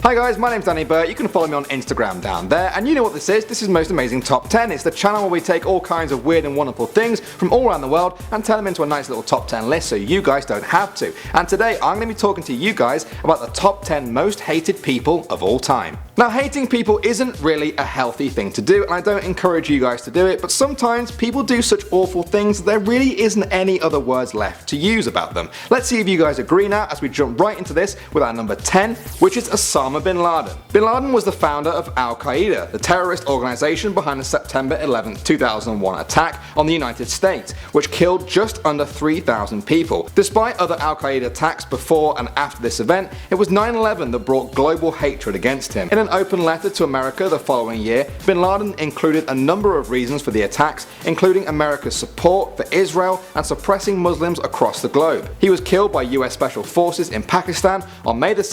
Hi guys, my name's Danny Burke. You can follow me on Instagram down there, and you know what this is. This is Most Amazing Top 10. It's the channel where we take all kinds of weird and wonderful things from all around the world and turn them into a nice little top 10 list so you guys don't have to. And today I'm going to be talking to you guys about the top 10 most hated people of all time. Now, hating people isn't really a healthy thing to do, and I don't encourage you guys to do it, but sometimes people do such awful things that there really isn't any other words left to use about them. Let's see if you guys agree now as we jump right into this with our number 10, which is Osama Bin Laden. Bin Laden was the founder of Al Qaeda, the terrorist organization behind the September 11, 2001 attack on the United States, which killed just under 3,000 people. Despite other Al Qaeda attacks before and after this event, it was 9/11 that brought global hatred against him. In an open letter to America the following year, Bin Laden included a number of reasons for the attacks, including America's support for Israel and suppressing Muslims across the globe. He was killed by US Special Forces in Pakistan on May 2,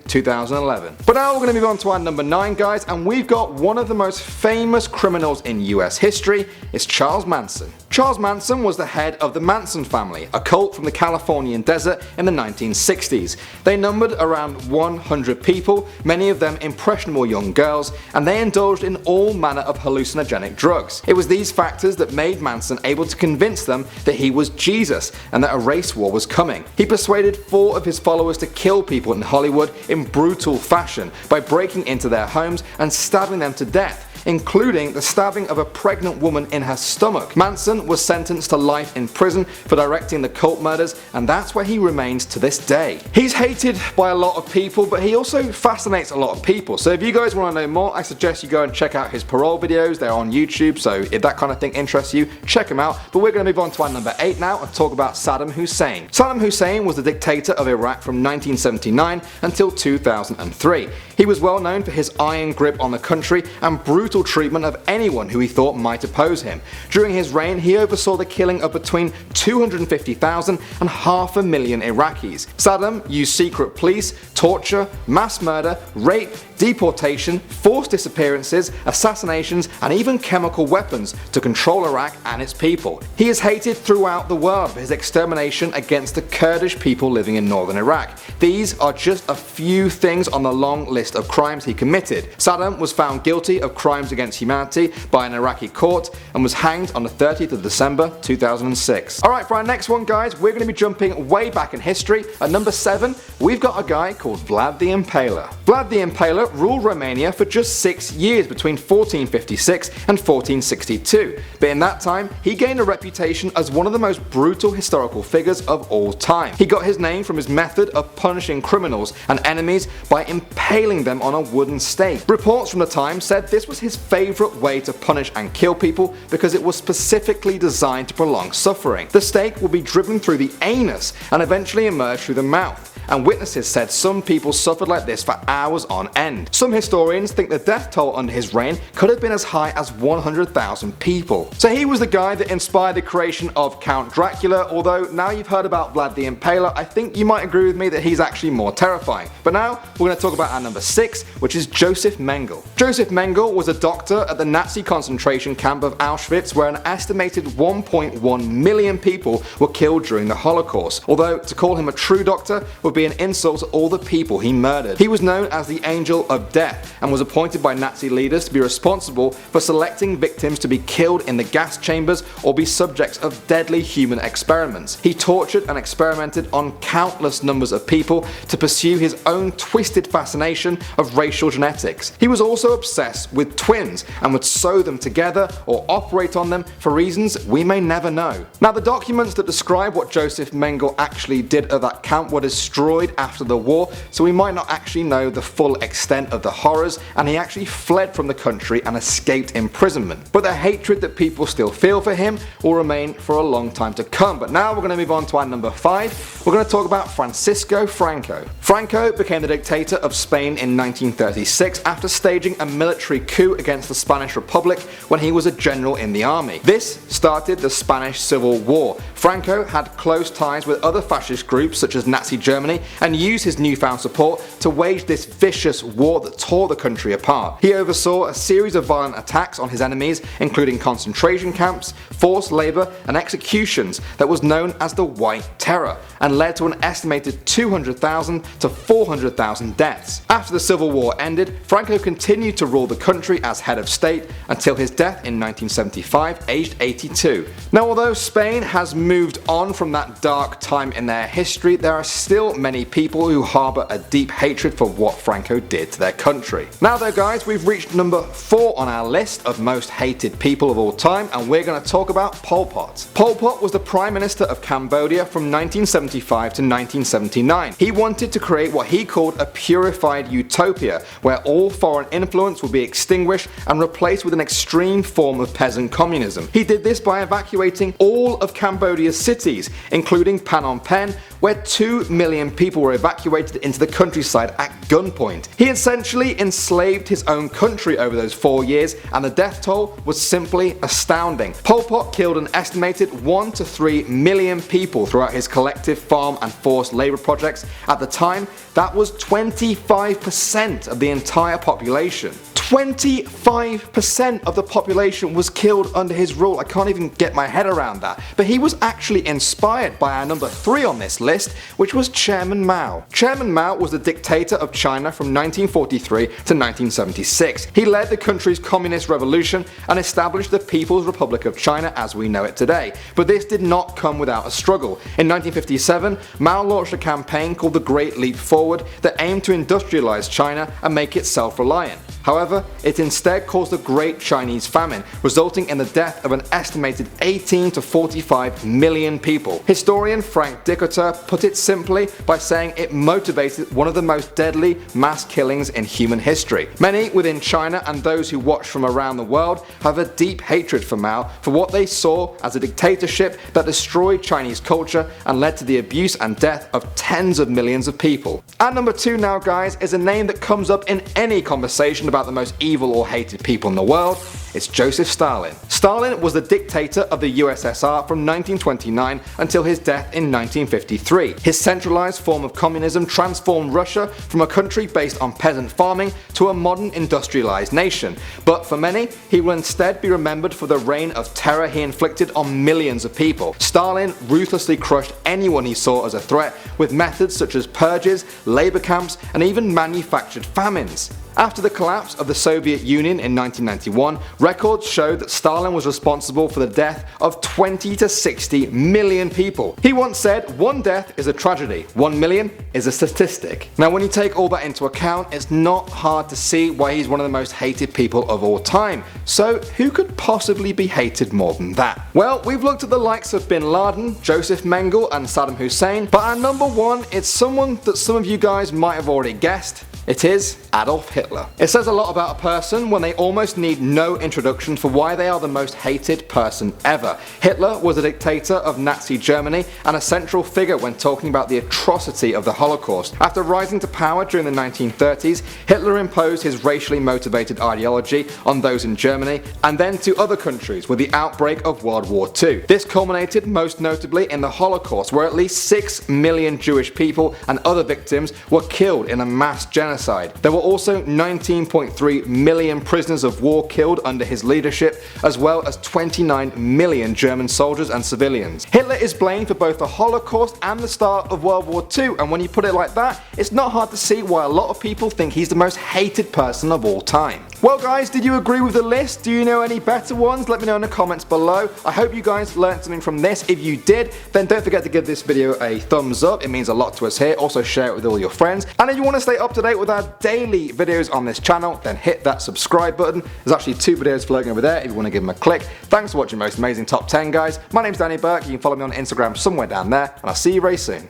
2011. But now we're going to move on to our number 9, guys, and we've got one of the most famous criminals in US history. It's Charles Manson. Charles Manson was the head of the Manson family, a cult from the Californian desert in the 1960s. They numbered around 100 people, many of them impressionable young girls, and they indulged in all manner of hallucinogenic drugs. It was these factors that made Manson able to convince them that he was Jesus and that a race war was coming. He persuaded 4 of his followers to kill people in Hollywood in brutal fashion by breaking into their homes and stabbing them to death, including the stabbing of a pregnant woman in her stomach. Manson was sentenced to life in prison for directing the cult murders, and that's where he remains to this day. He's hated by a lot of people, but he also fascinates a lot of people. So if you guys want to know more, I suggest you go and check out his parole videos. They're on YouTube, so if that kind of thing interests you, check them out. But we're going to move on to our number 8 now and talk about Saddam Hussein. Saddam Hussein was the dictator of Iraq from 1979 until 2003. He was well known for his iron grip on the country and brutal treatment of anyone who he thought might oppose him. During his reign, he oversaw the killing of between 250,000 and 500,000 Iraqis. Saddam used secret police, torture, mass murder, rape, deportation, forced disappearances, assassinations, and even chemical weapons to control Iraq and its people. He is hated throughout the world for his extermination against the Kurdish people living in northern Iraq. These are just a few things on the long list of crimes he committed. Saddam was found guilty of crimes against humanity by an Iraqi court and was hanged on the 30th of December 2006. Alright, for our next one, guys, we're going to be jumping way back in history. At number 7, we've got a guy called Vlad the Impaler. Vlad the Impaler ruled Romania for just 6 years between 1456 and 1462, but in that time he gained a reputation as one of the most brutal historical figures of all time. He got his name from his method of punishing criminals and enemies by impaling them on a wooden stake. Reports from the time said this was his favourite way to punish and kill people because it was specifically designed to prolong suffering. The stake would be driven through the anus and eventually emerge through the mouth, and witnesses said some people suffered like this for hours on end. Some historians think the death toll under his reign could have been as high as 100,000 people. So he was the guy that inspired the creation of Count Dracula, although now you've heard about Vlad the Impaler, I think you might agree with me that he's actually more terrifying. But now we're going to talk about our number 6, which is Josef Mengele. Josef Mengele was a doctor at the Nazi concentration camp of Auschwitz, where an estimated 1.1 million people were killed during the Holocaust, although to call him a true doctor would be an insult to all the people he murdered. He was known as the Angel of Death and was appointed by Nazi leaders to be responsible for selecting victims to be killed in the gas chambers or be subjects of deadly human experiments. He tortured and experimented on countless numbers of people to pursue his own twisted fascination of racial genetics. He was also obsessed with twins and would sew them together or operate on them for reasons we may never know. Now, the documents that describe what Josef Mengele actually did at that camp were destroyed after the war, so we might not actually know the full extent of the horrors, and he actually fled from the country and escaped imprisonment. But the hatred that people still feel for him will remain for a long time to come. But now we're going to move on to our number 5. We're going to talk about Franco. Franco became the dictator of Spain in 1936 after staging a military coup against the Spanish Republic when he was a general in the army. This started the Spanish Civil War. Franco had close ties with other fascist groups such as Nazi Germany Germany and used his newfound support to wage this vicious war that tore the country apart. He oversaw a series of violent attacks on his enemies, including concentration camps, forced labour and executions that was known as the White Terror, and led to an estimated 200,000 to 400,000 deaths. After the Civil War ended, Franco continued to rule the country as head of state until his death in 1975, aged 82. Now, although Spain has moved on from that dark time in their history, there are still many people who harbour a deep hatred for what Franco did to their country. Now though guys, we've reached number 4 on our list of most hated people of all time, and we're going to talk about Pol Pot. Pol Pot was the Prime Minister of Cambodia from 1975 to 1979. He wanted to create what he called a purified utopia, where all foreign influence would be extinguished and replaced with an extreme form of peasant communism. He did this by evacuating all of Cambodia's cities, including Phnom Penh, where 2 million people were evacuated into the countryside at gunpoint. He essentially enslaved his own country over those 4 years, and the death toll was simply astounding. Pol Pot killed an estimated 1 to 3 million people throughout his collective farm and forced labour projects. At the time, that was 25% of the entire population. 25% of the population was killed under his rule. I can't even get my head around that. But he was actually inspired by our number 3 on this list, which was Chairman Mao. Chairman Mao was the dictator of China from 1943 to 1976. He led the country's communist revolution and established the People's Republic of China as we know it today. But this did not come without a struggle. In 1957, Mao launched a campaign called the Great Leap Forward that aimed to industrialize China and make it self-reliant. However, it instead caused a great Chinese famine, resulting in the death of an estimated 18 to 45 million people. Historian Frank Dikötter put it simply by saying it motivated one of the most deadly mass killings in human history. Many within China and those who watch from around the world have a deep hatred for Mao for what they saw as a dictatorship that destroyed Chinese culture and led to the abuse and death of tens of millions of people. At number 2 now guys is a name that comes up in any conversation about the most evil or hated people in the world. It's Joseph Stalin. Stalin was the dictator of the USSR from 1929 until his death in 1953. His centralized form of communism transformed Russia from a country based on peasant farming to a modern industrialized nation. But for many, he will instead be remembered for the reign of terror he inflicted on millions of people. Stalin ruthlessly crushed anyone he saw as a threat with methods such as purges, labor camps, and even manufactured famines. After the collapse of the Soviet Union in 1991, records showed that Stalin was responsible for the death of 20 to 60 million people. He once said, "One death is a tragedy, 1 million is a statistic." Now when you take all that into account, it's not hard to see why he's one of the most hated people of all time. So who could possibly be hated more than that? Well, we've looked at the likes of Bin Laden, Josef Mengele and Saddam Hussein, but our number 1 is someone that some of you guys might have already guessed. It is Adolf Hitler. It says a lot about a person when they almost need no introduction for why they are the most hated person ever. Hitler was a dictator of Nazi Germany and a central figure when talking about the atrocity of the Holocaust. After rising to power during the 1930s, Hitler imposed his racially motivated ideology on those in Germany and then to other countries with the outbreak of World War II. This culminated most notably in the Holocaust, where at least 6 million Jewish people and other victims were killed in a mass genocide. There were also 19.3 million prisoners of war killed under his leadership, as well as 29 million German soldiers and civilians. Hitler is blamed for both the Holocaust and the start of World War II, and when you put it like that, it's not hard to see why a lot of people think he's the most hated person of all time. Well guys, did you agree with the list? Do you know any better ones? Let me know in the comments below. I hope you guys learned something from this. If you did, then don't forget to give this video a thumbs up. It means a lot to us here. Also share it with all your friends. And if you want to stay up to date with our daily videos on this channel, then hit that subscribe button. There's actually 2 videos floating over there if you want to give them a click. Thanks for watching Most Amazing Top 10 guys. My name's Danny Burke. You can follow me on Instagram somewhere down there, and I'll see you very soon.